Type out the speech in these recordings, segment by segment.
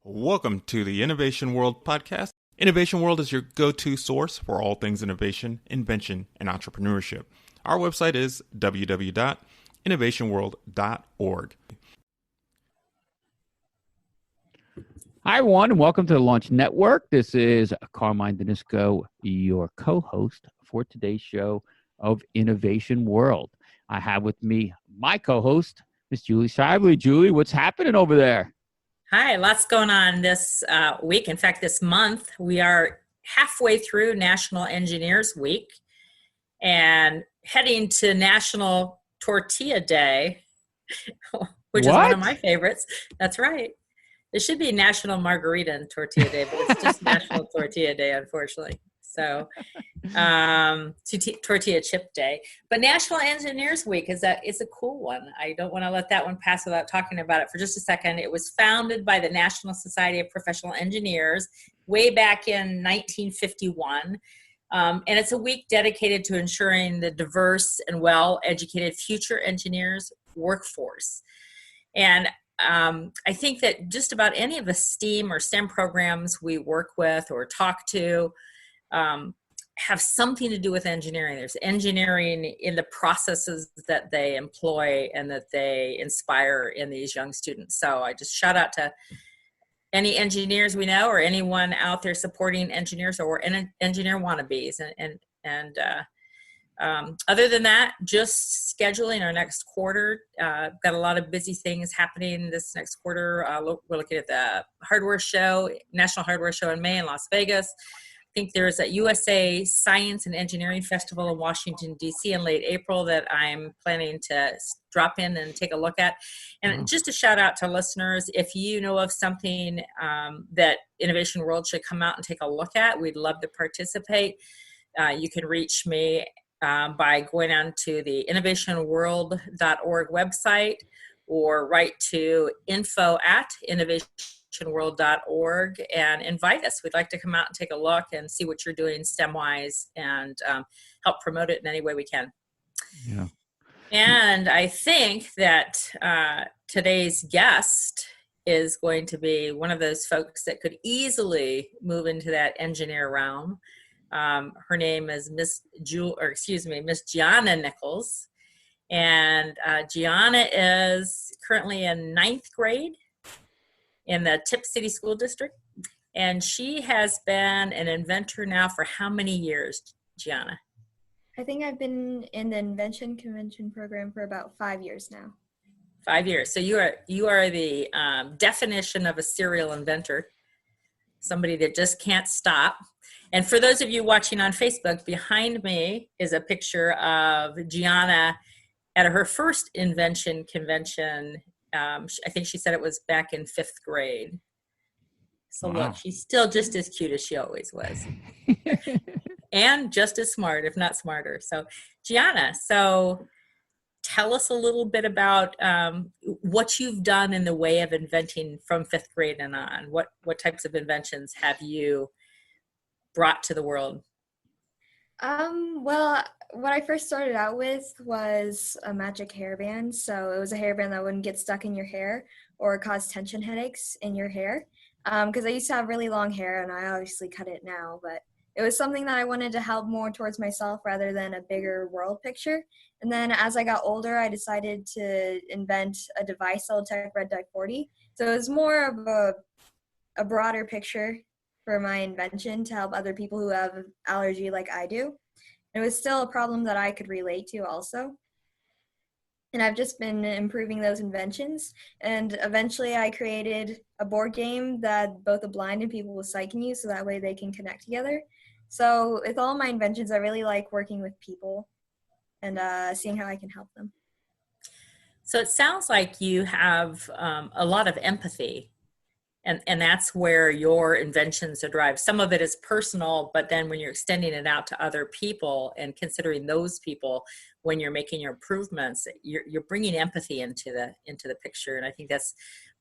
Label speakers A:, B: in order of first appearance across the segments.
A: Welcome to the Innovation World podcast. Innovation World is your go-to source for all things innovation, invention, and entrepreneurship. Our website is www.innovationworld.org.
B: Hi, everyone, and welcome to the Launch Network. This is Carmine Danisco, your co-host for today's show of Innovation World. I have with me my co-host, Miss Julie Shively. Julie, what's happening over there?
C: Hi, lots going on this week. In fact, this month, we are halfway through National Engineers Week and heading to National Tortilla Day, which is one of my favorites. That's right. It should be National Margarita and Tortilla Day, but it's just National Tortilla Day, unfortunately. So, Tortilla Chip Day. But National Engineers Week is a cool one. I don't want to let that one pass without talking about it for just a second. It was founded by the National Society of Professional Engineers way back in 1951. And it's a week dedicated to ensuring the diverse and well-educated future engineers workforce. And I think that just about any of the STEAM or STEM programs we work with or talk to have something to do with engineering. There's engineering in the processes that they employ and that they inspire in these young students. So I just shout out to any engineers we know or anyone out there supporting engineers or engineer wannabes. And other than that, just scheduling our next quarter. Got a lot of busy things happening this next quarter. We're looking at the hardware show, National Hardware Show in May in Las Vegas. I think there's a USA Science and Engineering Festival in Washington, D.C. in late April that I'm planning to drop in and take a look at. And just a shout out to listeners, if you know of something that Innovation World should come out and take a look at, we'd love to participate. You can reach me by going on to the innovationworld.org website or write to info@innovationworld.org and invite us. We'd like to come out and take a look and see what you're doing STEM-wise and help promote it in any way we can.
B: Yeah.
C: And I think that today's guest is going to be one of those folks that could easily move into that engineer realm. Her name is Miss Jianna Nichols. And Jianna is currently in 9th grade in the Tip City School District. And she has been an inventor now for how many years, Jianna?
D: I think I've been in the Invention Convention program for about 5 years now.
C: 5 years. So you are the definition of a serial inventor, somebody that just can't stop. And for those of you watching on Facebook, behind me is a picture of Jianna at her first invention convention. I think she said it was back in 5th grade. So wow. Look, she's still just as cute as she always was. And just as smart, if not smarter. So Jianna, so tell us a little bit about what you've done in the way of inventing from 5th grade and on. What types of inventions have you brought to the world?
D: Well, what I first started out with was a magic hairband. So it was a hairband that wouldn't get stuck in your hair or cause tension headaches in your hair. Because I used to have really long hair and I obviously cut it now, but it was something that I wanted to help more towards myself rather than a bigger world picture. And then as I got older, I decided to invent a device that will detect red dye 40. So it was more of a broader picture for my invention to help other people who have allergy like I do. It was still a problem that I could relate to also. And I've just been improving those inventions. And eventually I created a board game that both the blind and people with sight can use so that way they can connect together. So with all my inventions, I really like working with people and seeing how I can help them.
C: So it sounds like you have a lot of empathy. And that's where your inventions are derived. Some of it is personal, but then when you're extending it out to other people and considering those people when you're making your improvements, you're bringing empathy into the picture. And I think that's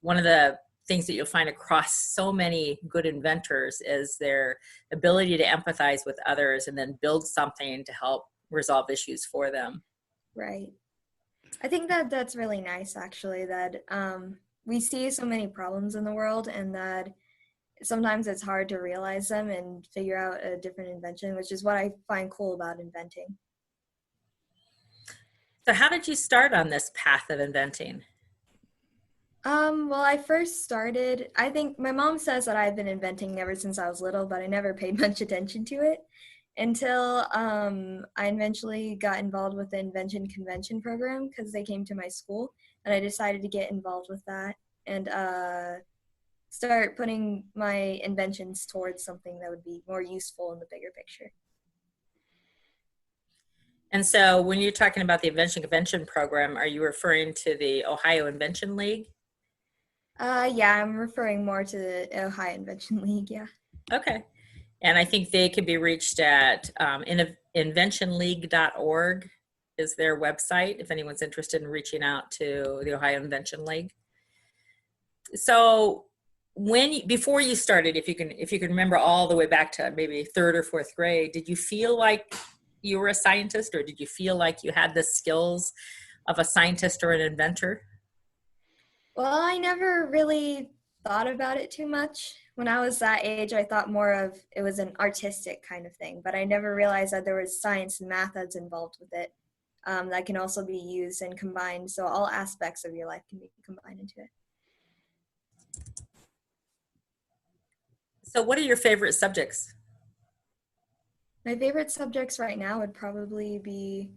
C: one of the things that you'll find across so many good inventors is their ability to empathize with others and then build something to help resolve issues for them.
D: Right. I think that that's really nice, actually, that we see so many problems in the world, and that sometimes it's hard to realize them and figure out a different invention, which is what I find cool about inventing.
C: So how did you start on this path of inventing?
D: Well, I first started, I think my mom says that I've been inventing ever since I was little, but I never paid much attention to it until I eventually got involved with the Invention Convention program because they came to my school, and I decided to get involved with that and start putting my inventions towards something that would be more useful in the bigger picture.
C: And so when you're talking about the Invention Convention program, are you referring to the Ohio Invention League?
D: Yeah, I'm referring more to the Ohio Invention League, yeah.
C: Okay. And I think they can be reached at inventionleague.org is their website if anyone's interested in reaching out to the Ohio Invention League. So before you started, if you can remember all the way back to maybe third or fourth grade, did you feel like you were a scientist, or did you feel like you had the skills of a scientist or an inventor?
D: Well, I never really thought about it too much. When I was that age, I thought more of it was an artistic kind of thing, but I never realized that there was science and math that's involved with it that can also be used and combined. So all aspects of your life can be combined into it.
C: So what are your favorite subjects?
D: My favorite subjects right now would probably be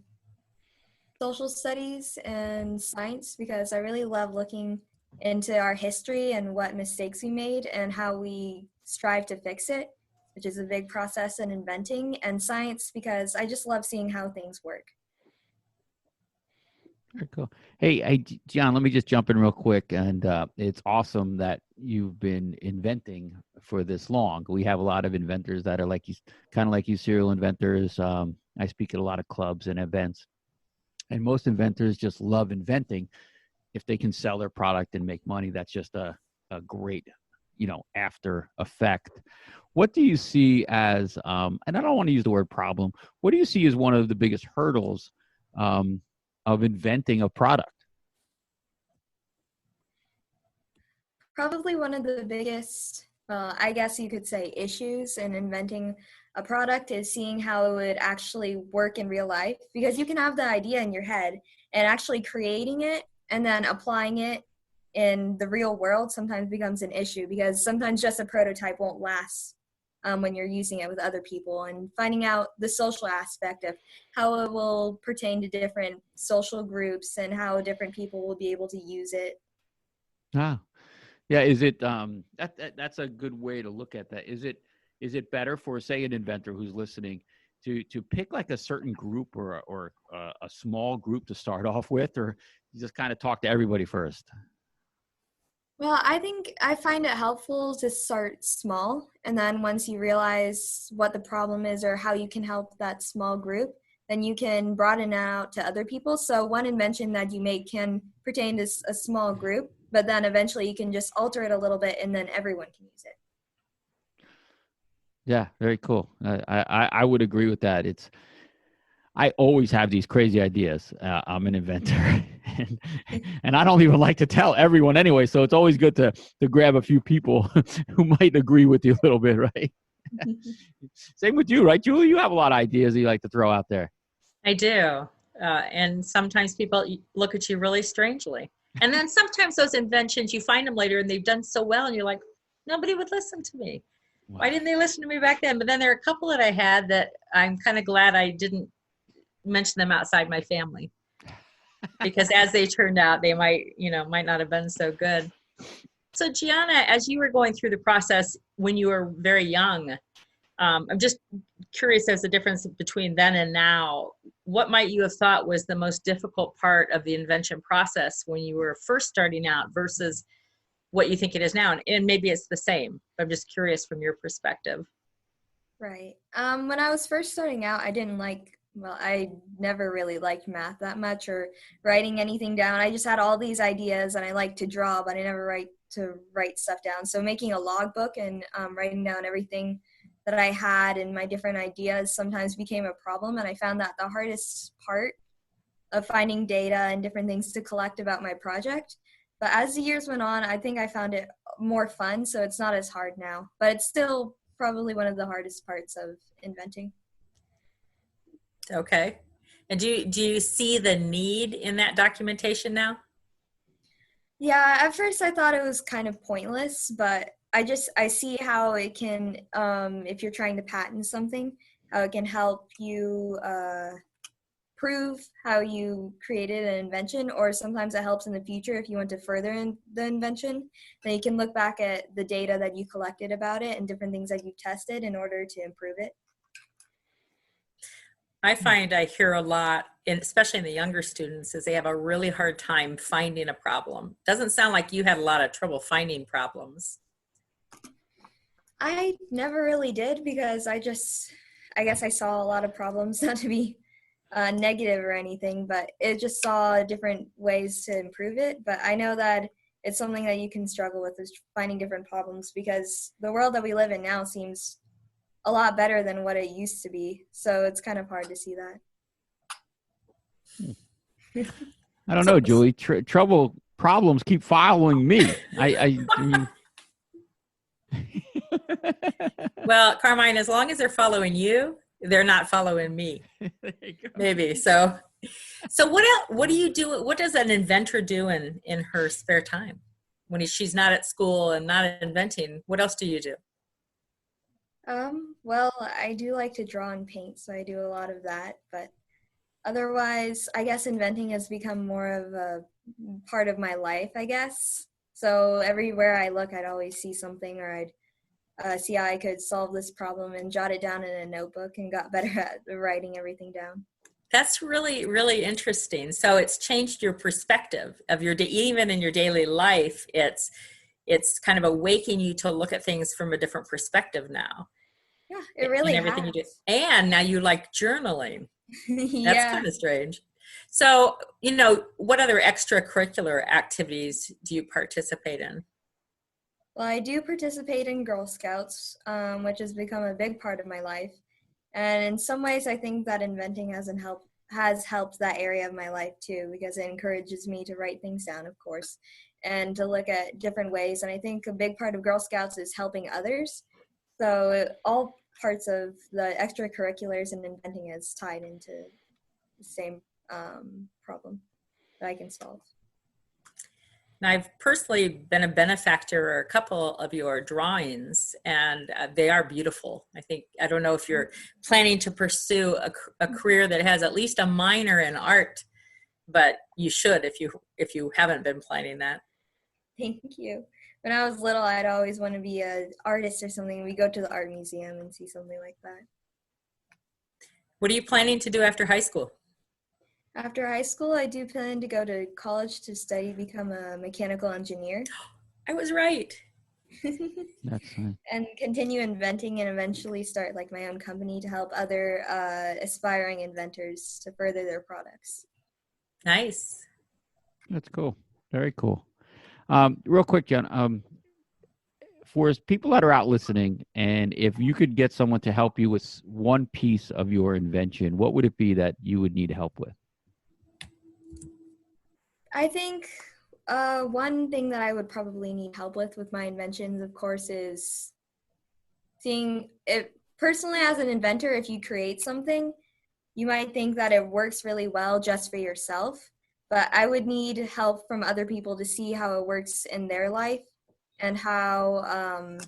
D: social studies and science, because I really love looking into our history and what mistakes we made and how we strive to fix it, which is a big process in inventing, and science because I just love seeing how things work.
B: Very cool. Hey, John, let me just jump in real quick. And it's awesome that you've been inventing for this long. We have a lot of inventors that are like you, kind of like you, serial inventors. I speak at a lot of clubs and events. And most inventors just love inventing. If they can sell their product and make money, that's just a great, after effect. What do you see as, and I don't want to use the word problem, what do you see as one of the biggest hurdles of inventing a product?
D: Probably one of the biggest, I guess you could say, issues in inventing a product is seeing how it would actually work in real life, because you can have the idea in your head and actually creating it and then applying it in the real world sometimes becomes an issue, because sometimes just a prototype won't last when you're using it with other people, and finding out the social aspect of how it will pertain to different social groups and how different people will be able to use it.
B: Ah, yeah. Is it that's a good way to look at that. Is it better for, say, an inventor who's listening to pick like a certain group or a small group to start off with, or you just kind of talk to everybody first?
D: Well, I think I find it helpful to start small, and then once you realize what the problem is or how you can help that small group, then you can broaden it out to other people. So one invention that you make can pertain to a small group, but then eventually you can just alter it a little bit and then everyone can use it.
B: Yeah, very cool. I would agree with that. I always have these crazy ideas. I'm an inventor, and I don't even like to tell everyone anyway. So it's always good to grab a few people who might agree with you a little bit, right? Same with you, right, Julie? You have a lot of ideas that you like to throw out there.
C: I do. And sometimes people look at you really strangely. And then sometimes those inventions, you find them later and they've done so well and you're like, nobody would listen to me. Wow. Why didn't they listen to me back then? But then there are a couple that I had that I'm kind of glad I didn't mention them outside my family, because as they turned out, they might not have been so good. So Jianna, as you were going through the process when you were very young, I'm just curious, there's a difference between then and now. What might you have thought was the most difficult part of the invention process when you were first starting out versus what you think it is now? And maybe it's the same. I'm just curious from your perspective.
D: Right. When I was first starting out, I never really liked math that much or writing anything down. I just had all these ideas and I liked to draw, but I never write stuff down. So making a logbook and writing down everything that I had and my different ideas sometimes became a problem. And I found that the hardest part of finding data and different things to collect about my project But as the years went on, I think I found it more fun, so it's not as hard now. But it's still probably one of the hardest parts of inventing.
C: Okay. And do you see the need in that documentation now?
D: Yeah, at first I thought it was kind of pointless, but I see how it can, if you're trying to patent something, how it can help you prove how you created an invention, or sometimes it helps in the future if you want to further the invention. Then you can look back at the data that you collected about it and different things that you've tested in order to improve it.
C: I find I hear a lot, especially in the younger students, is they have a really hard time finding a problem. Doesn't sound like you had a lot of trouble finding problems.
D: I never really did, because I guess I saw a lot of problems, not to be negative or anything, but it just saw different ways to improve it. But I know that it's something that you can struggle with, is finding different problems, because the world that we live in now seems a lot better than what it used to be. So it's kind of hard to see that.
B: I don't know, Julie. Problems keep following me. I mean...
C: Well, Carmine, as long as they're following you, they're not following me. Maybe. So what else, what do you do? What does an inventor do in her spare time when she's not at school and not inventing? What else do you do?
D: Well, I do like to draw and paint, so I do a lot of that, but otherwise, I guess inventing has become more of a part of my life, I guess. So everywhere I look, I'd always see something, or I'd see how I could solve this problem and jot it down in a notebook, and got better at writing everything down.
C: That's really, really interesting. So it's changed your perspective of your day, even in your daily life. It's kind of awakening you to look at things from a different perspective now.
D: Yeah, it really
C: and everything
D: has.
C: you do. And now you like journaling.
D: Yeah.
C: That's kind of strange. So, what other extracurricular activities do you participate in?
D: Well, I do participate in Girl Scouts, which has become a big part of my life. And in some ways, I think that inventing has helped that area of my life too, because it encourages me to write things down, of course, and to look at different ways. And I think a big part of Girl Scouts is helping others. So all parts of the extracurriculars and inventing is tied into the same problem that I can solve.
C: Now, I've personally been a benefactor of a couple of your drawings, and they are beautiful. I don't know if you're planning to pursue a career that has at least a minor in art, but you should if you haven't been planning that.
D: Thank you. When I was little, I'd always want to be an artist or something. We go to the art museum and see something like that.
C: What are you planning to do after high school?
D: After high school, I do plan to go to college to become a mechanical engineer.
C: I was right.
B: That's fine.
D: And continue inventing, and eventually start my own company to help other aspiring inventors to further their products.
C: Nice.
B: That's cool. Very cool. Real quick, Jen, for people that are out listening, and if you could get someone to help you with one piece of your invention, what would it be that you would need help with?
D: I think one thing that I would probably need help with my inventions, of course, is seeing it personally as an inventor. If you create something, you might think that it works really well just for yourself, but I would need help from other people to see how it works in their life and how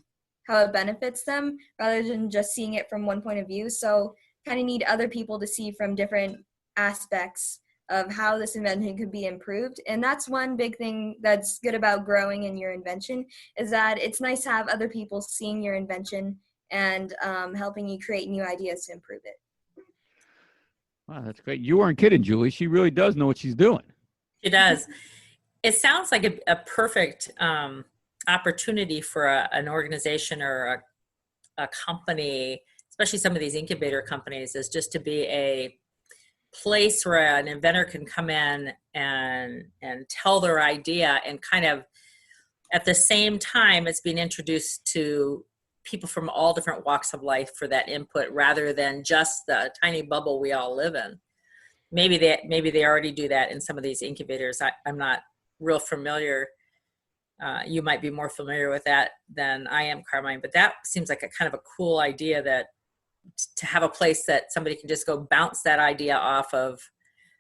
D: it benefits them, rather than just seeing it from one point of view. So kind of need other people to see from different aspects of how this invention could be improved. And that's one big thing that's good about growing in your invention, is that it's nice to have other people seeing your invention and helping you create new ideas to improve it.
B: Wow, that's great. You weren't kidding, Julie. She really does know what she's doing.
C: She does. It sounds like a perfect opportunity for an organization or a company, especially some of these incubator companies, is just to be a place where an inventor can come in and tell their idea, and kind of at the same time it's being introduced to people from all different walks of life for that input, rather than just the tiny bubble we all live in. Maybe they already do that in some of these incubators. I'm not real familiar You might be more familiar with that than I am, Carmine, but that seems like a kind of a cool idea, that to have a place that somebody can just go bounce that idea off of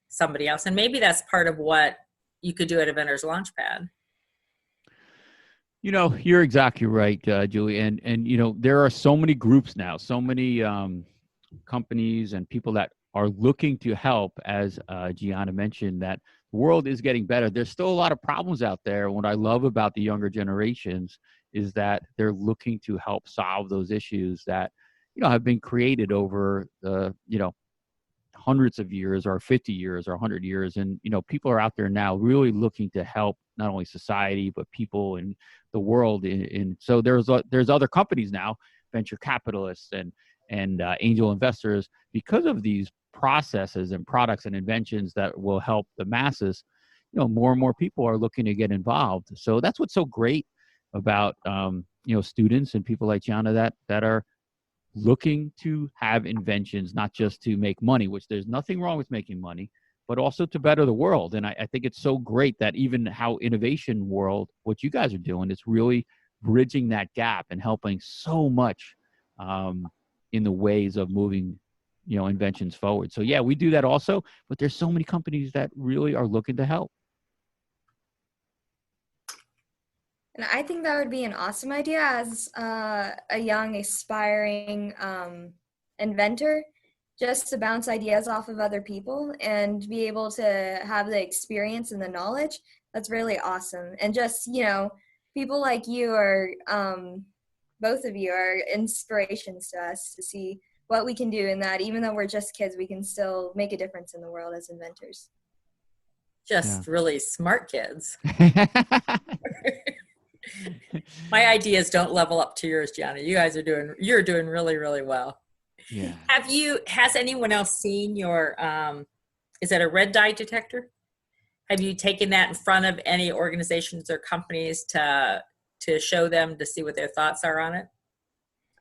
C: somebody else. And maybe that's part of what you could do at Inventor's Launchpad.
B: You know, you're exactly right, Julie. And you know, there are so many groups now, so many companies and people that are looking to help, as Jianna mentioned, that the world is getting better. There's still a lot of problems out there. What I love about the younger generations is that they're looking to help solve those issues that, you know, have been created over the, you know, hundreds of years or 50 years or 100 years. And, you know, people are out there now really looking to help not only society, but people in the world. So there's other companies now, venture capitalists and angel investors, because of these processes and products and inventions that will help the masses. You know, more and more people are looking to get involved. So that's what's so great about, you know, students and people like Jianna that are looking to have inventions, not just to make money, which there's nothing wrong with making money, but also to better the world. And I think it's so great that even how innovation world, what you guys are doing, it's really bridging that gap and helping so much in the ways of moving, you know, inventions forward. So yeah, we do that also, but there's so many companies that really are looking to help.
D: And I think that would be an awesome idea as a young, aspiring inventor, just to bounce ideas off of other people and be able to have the experience and the knowledge. That's really awesome. And just, you know, people like you are, both of you are inspirations to us to see what we can do in that. Even though we're just kids, we can still make a difference in the world as inventors.
C: Just really smart kids. My ideas don't level up to yours, Gianna. You're doing really, really well.
B: Yeah.
C: Has anyone else seen your, is that a red dye detector? Have you taken that in front of any organizations or companies to show them, to see what their thoughts are on it?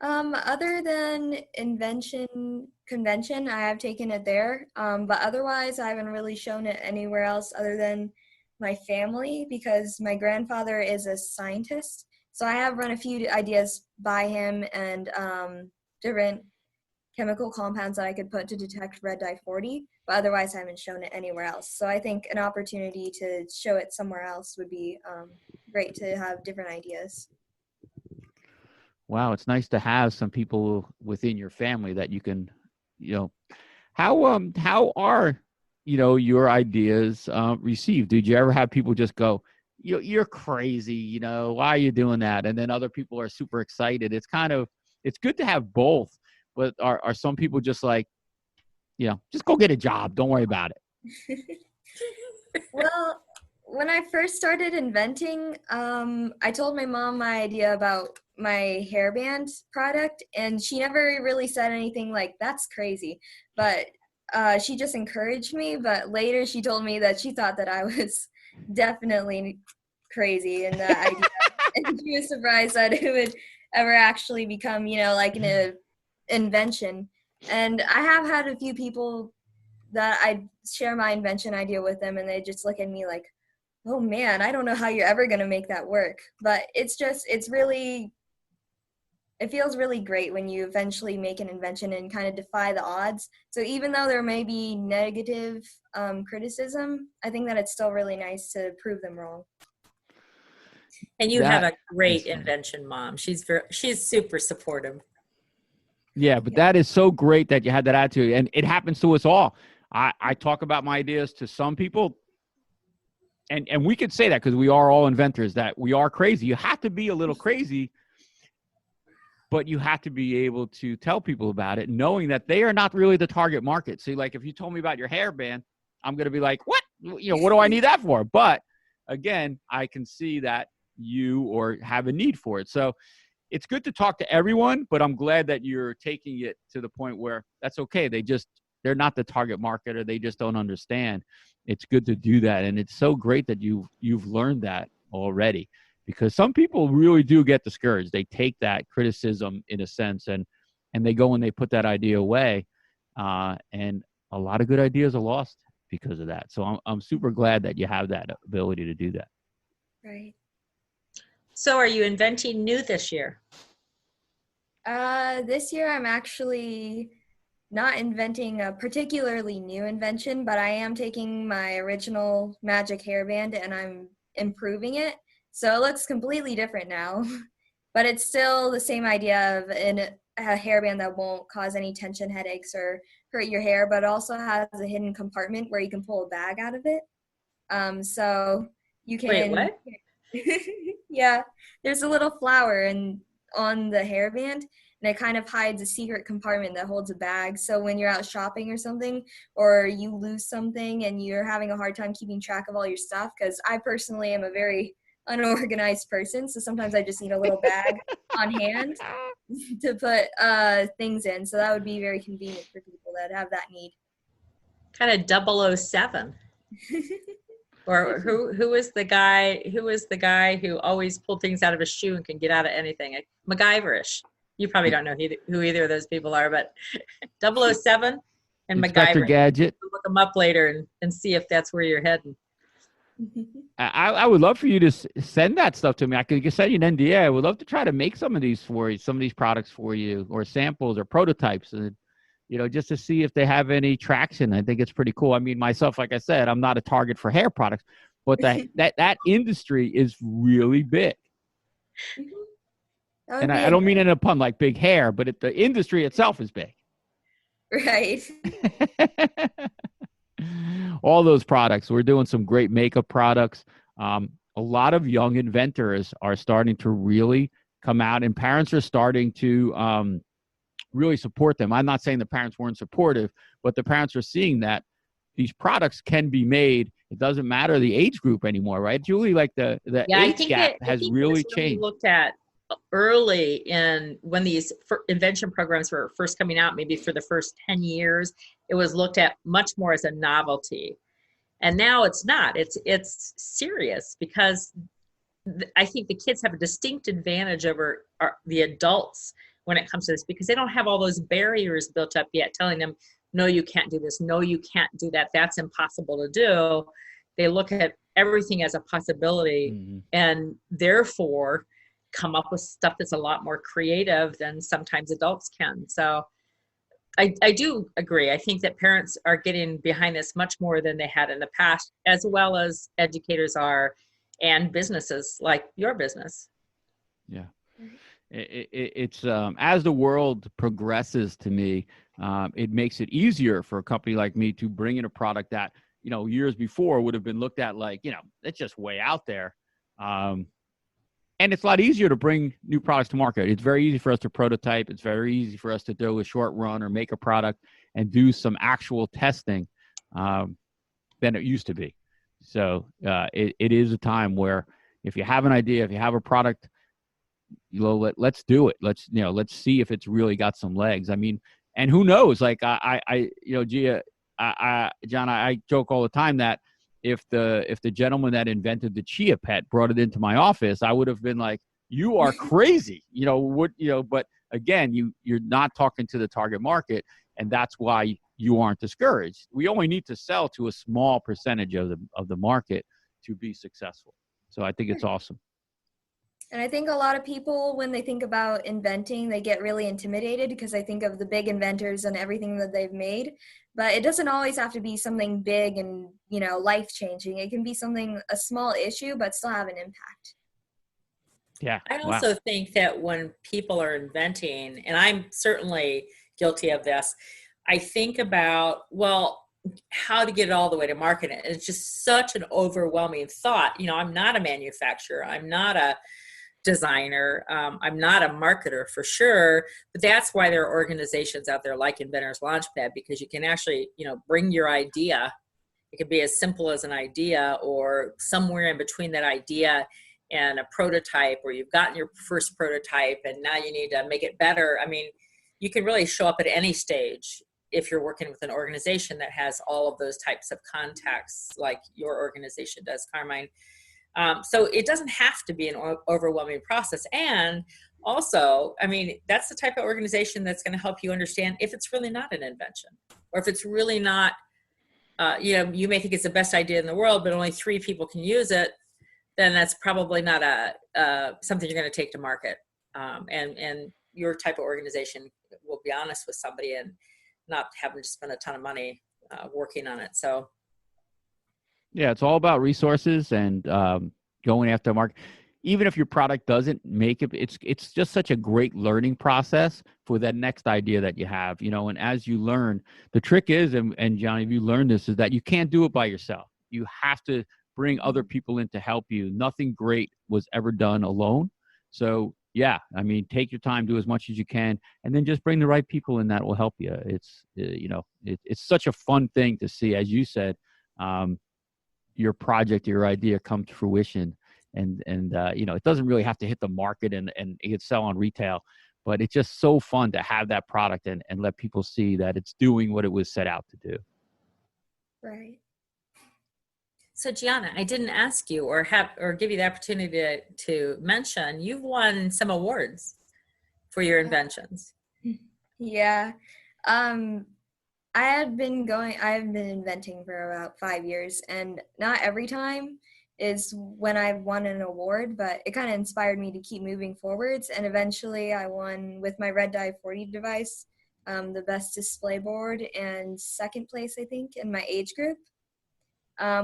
D: Other than Invention Convention, I have taken it there. But otherwise, I haven't really shown it anywhere else other than my family, because my grandfather is a scientist. So I have run a few ideas by him and different chemical compounds that I could put to detect red dye 40, but otherwise I haven't shown it anywhere else. So I think an opportunity to show it somewhere else would be great, to have different ideas.
B: Wow, it's nice to have some people within your family that you can, you know, how are, you know, your ideas received? Did you ever have people just go, you're crazy, you know, why are you doing that? And then other people are super excited. It's good to have both, but are some people just like, you know, just go get a job, don't worry about it?
D: Well, when I first started inventing, I told my mom my idea about my hairband product, and she never really said anything like, that's crazy. But she just encouraged me. But later she told me that she thought that I was definitely crazy in that idea. And she was surprised that it would ever actually become, you know, like an invention. And I have had a few people that I share my invention idea with them, and they just look at me like, oh man, I don't know how you're ever going to make that work. But it feels really great when you eventually make an invention and kind of defy the odds. So even though there may be negative criticism, I think that it's still really nice to prove them wrong.
C: And you have a great invention mom. She's super supportive.
B: Yeah, but that is so great that you had that attitude, and it happens to us all. I talk about my ideas to some people, and we could say that because we are all inventors, that we are crazy. You have to be a little crazy, but you have to be able to tell people about it, knowing that they are not really the target market. See, like if you told me about your hairband, I'm going to be like, what? You know, what do I need that for? But again, I can see that you have a need for it. So it's good to talk to everyone, but I'm glad that you're taking it to the point where that's okay. They're not the target market, or they just don't understand. It's good to do that. And it's so great that you've learned that already, because some people really do get discouraged. They take that criticism in a sense and they go and they put that idea away. And a lot of good ideas are lost because of that. So I'm super glad that you have that ability to do that.
D: Right.
C: So are you inventing new this year?
D: This year I'm actually not inventing a particularly new invention, but I am taking my original magic hairband and I'm improving it. So it looks completely different now, but it's still the same idea of a hairband that won't cause any tension headaches or hurt your hair, but also has a hidden compartment where you can pull a bag out of it. So you
C: Wait,
D: can,
C: what?
D: yeah, there's a little flower on the hairband, and it kind of hides a secret compartment that holds a bag. So when you're out shopping or something, or you lose something and you're having a hard time keeping track of all your stuff, because I personally am a very unorganized person, so sometimes I just need a little bag on hand to put things in. So that would be very convenient for people that have that need.
C: Kind of 007. Or who is the guy who always pulled things out of his shoe and can get out of anything? Like MacGyverish. You probably don't know who either of those people are, but 007 and
B: Inspector
C: MacGyver.
B: Gadget.
C: Look them up later and see if that's where you're heading.
B: I would love for you to send that stuff to me. I could send you an NDA. I would love to try to make some of these for you, some of these products for you, or samples or prototypes, and just to see if they have any traction. I think it's pretty cool. I mean, myself, like I said, I'm not a target for hair products, but that industry is really big. And I don't mean in a pun like big hair, but the industry itself is big.
D: Right.
B: All those products. We're doing some great makeup products. A lot of young inventors are starting to really come out, and parents are starting to really support them. I'm not saying the parents weren't supportive, but the parents are seeing that these products can be made. It doesn't matter the age group anymore, right, Julie? Like the age gap has really changed.
C: Looked at early in when these invention programs were first coming out, maybe for the first 10 years, it was looked at much more as a novelty. And now it's not. It's serious, because I think the kids have a distinct advantage over the adults when it comes to this, because they don't have all those barriers built up yet telling them, no, you can't do this. No, you can't do that. That's impossible to do. They look at everything as a possibility, and therefore come up with stuff that's a lot more creative than sometimes adults can. So I do agree. I think that parents are getting behind this much more than they had in the past, as well as educators are, and businesses like your business.
B: Yeah. It's as the world progresses, to me, it makes it easier for a company like me to bring in a product that, years before would have been looked at like, it's just way out there. And it's a lot easier to bring new products to market. It's very easy for us to prototype. It's very easy for us to do a short run or make a product and do some actual testing than it used to be. So it is a time where if you have an idea, if you have a product, let's do it. Let's see if it's really got some legs. I mean, and who knows? Like Jianna, I joke all the time that if the gentleman that invented the Chia Pet brought it into my office, I would have been like, "You are crazy," But again, you're not talking to the target market, and that's why you aren't discouraged. We only need to sell to a small percentage of the market to be successful. So I think it's awesome.
D: And I think a lot of people, when they think about inventing, they get really intimidated because they think of the big inventors and everything that they've made. But it doesn't always have to be something big and, life-changing. It can be a small issue, but still have an impact.
B: Yeah.
C: I also think that when people are inventing, and I'm certainly guilty of this, I think about, how to get it all the way to market. And it's just such an overwhelming thought. I'm not a manufacturer. I'm not a designer. I'm not a marketer for sure, but that's why there are organizations out there like Inventors Launchpad, because you can actually, bring your idea. It could be as simple as an idea or somewhere in between that idea and a prototype, or you've gotten your first prototype and now you need to make it better. I mean, you can really show up at any stage if you're working with an organization that has all of those types of contacts like your organization does, Carmine. So it doesn't have to be an overwhelming process. And also, I mean, that's the type of organization that's going to help you understand if it's really not an invention, or if it's really not, you may think it's the best idea in the world, but only 3 people can use it. then that's probably not something you're going to take to market. And your type of organization will be honest with somebody and not having to spend a ton of money working on it. So,
B: yeah, it's all about resources and going after the market. Even if your product doesn't make it, it's just such a great learning process for that next idea that you have, and as you learn, the trick is, and Johnny, if you learn this, is that you can't do it by yourself. You have to bring other people in to help you. Nothing great was ever done alone. So yeah, I mean, take your time, do as much as you can, and then just bring the right people in that will help you. It's, it's such a fun thing to see, as you said, your project, your idea come to fruition. And it doesn't really have to hit the market and it can sell on retail, but it's just so fun to have that product and let people see that it's doing what it was set out to do.
D: Right.
C: So Jianna, I didn't ask you or give you the opportunity to mention you've won some awards for your inventions.
D: Yeah. I've been inventing for about 5 years, and not every time is when I've won an award, but it kind of inspired me to keep moving forwards. And eventually I won with my Red Dye 40 device, the best display board, and second place, I think, in my age group.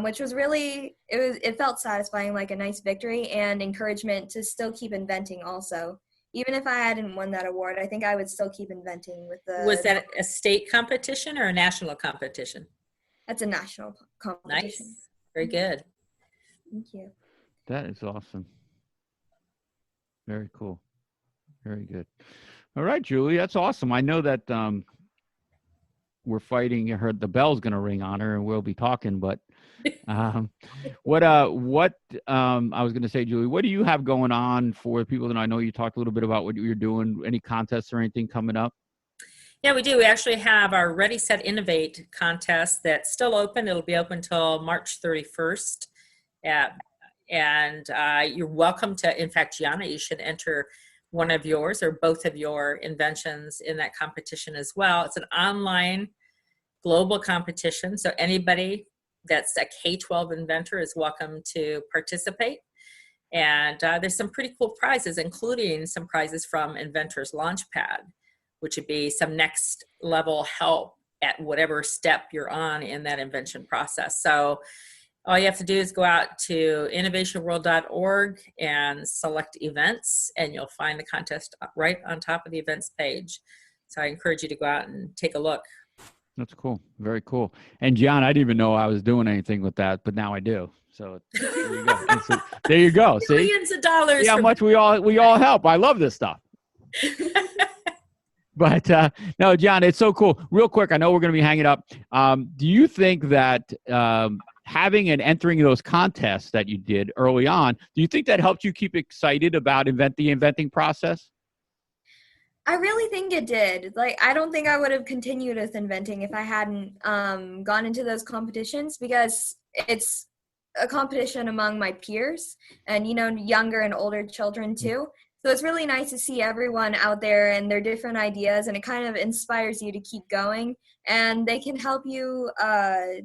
D: Which was really, it felt satisfying, like a nice victory and encouragement to still keep inventing also. Even if I hadn't won that award, I think I would still keep inventing with the...
C: Was that a state competition or a national competition?
D: That's a national competition.
C: Nice. Very good.
D: Thank you.
B: That is awesome. Very cool. Very good. All right, Julie, that's awesome. I know that we're fighting. I heard the bell's going to ring on her and we'll be talking, but what I was going to say, Julie, what do you have going on for people that I know you talked a little bit about what you're doing, any contests or anything coming up?
C: Yeah, we do. We actually have our Ready, Set, Innovate contest that's still open. It'll be open until March 31st. And you're welcome to, in fact, Jianna, you should enter one of yours or both of your inventions in that competition as well. It's an online global competition, so anybody that's a K-12 inventor is welcome to participate. And there's some pretty cool prizes, including some prizes from Inventor's Launchpad, which would be some next level help at whatever step you're on in that invention process. So all you have to do is go out to innovationworld.org and select events, and you'll find the contest right on top of the events page. So I encourage you to go out and take a look.
B: That's cool. Very cool. And John, I didn't even know I was doing anything with that, but now I do. So there you go. So, there you go. See?
C: Millions of dollars.
B: See how much we all help. I love this stuff. But no, John, it's so cool. Real quick, I know we're going to be hanging up. Do you think that having and entering those contests that you did early on, do you think that helped you keep excited about the inventing process?
D: I really think it did. Like, I don't think I would have continued with inventing if I hadn't gone into those competitions, because it's a competition among my peers and, younger and older children too. So it's really nice to see everyone out there and their different ideas, and it kind of inspires you to keep going, and they can help you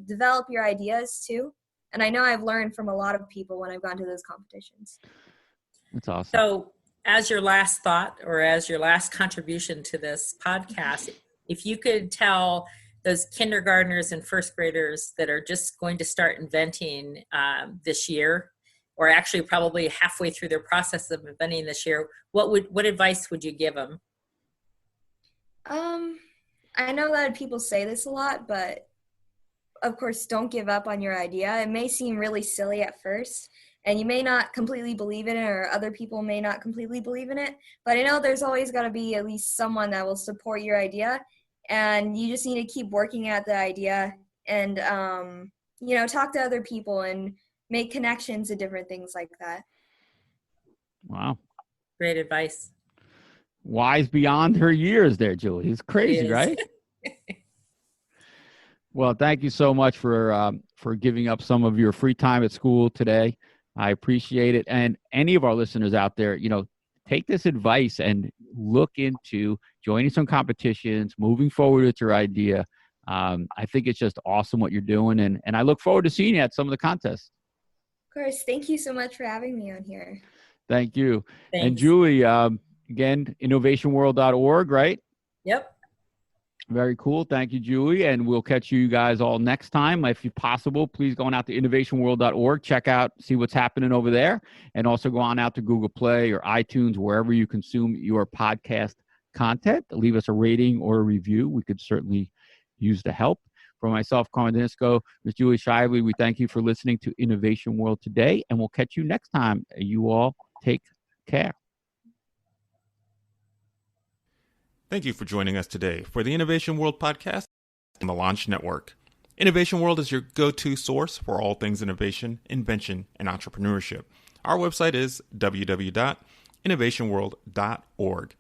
D: develop your ideas too. And I know I've learned from a lot of people when I've gone to those competitions.
B: That's awesome.
C: So as your last thought, or as your last contribution to this podcast, if you could tell those kindergartners and first graders that are just going to start inventing this year, or actually probably halfway through their process of inventing this year, what advice would you give them?
D: I know that people say this a lot, but of course, don't give up on your idea. It may seem really silly at first, and you may not completely believe in it, or other people may not completely believe in it, but I know there's always got to be at least someone that will support your idea, and you just need to keep working at the idea and, talk to other people and make connections and different things like that.
B: Wow.
C: Great advice.
B: Wise beyond her years there, Julie. It's crazy, right? Well, thank you so much for giving up some of your free time at school today. I appreciate it. And any of our listeners out there, take this advice and look into joining some competitions, moving forward with your idea. I think it's just awesome what you're doing. And I look forward to seeing you at some of the contests.
D: course. Thank you so much for having me on here.
B: Thank you.
C: Thanks.
B: And Julie, again, innovationworld.org, right?
C: Yep.
B: Very cool. Thank you, Julie. And we'll catch you guys all next time. If possible, please go on out to innovationworld.org, check out, see what's happening over there, and also go on out to Google Play or iTunes, wherever you consume your podcast content. Leave us a rating or a review. We could certainly use the help. For myself, Carmen Danisco, Ms. Julie Shively, we thank you for listening to Innovation World today, and we'll catch you next time. You all take care.
A: Thank you for joining us today for the Innovation World podcast on the Launch Network. Innovation World is your go-to source for all things innovation, invention, and entrepreneurship. Our website is www.innovationworld.org.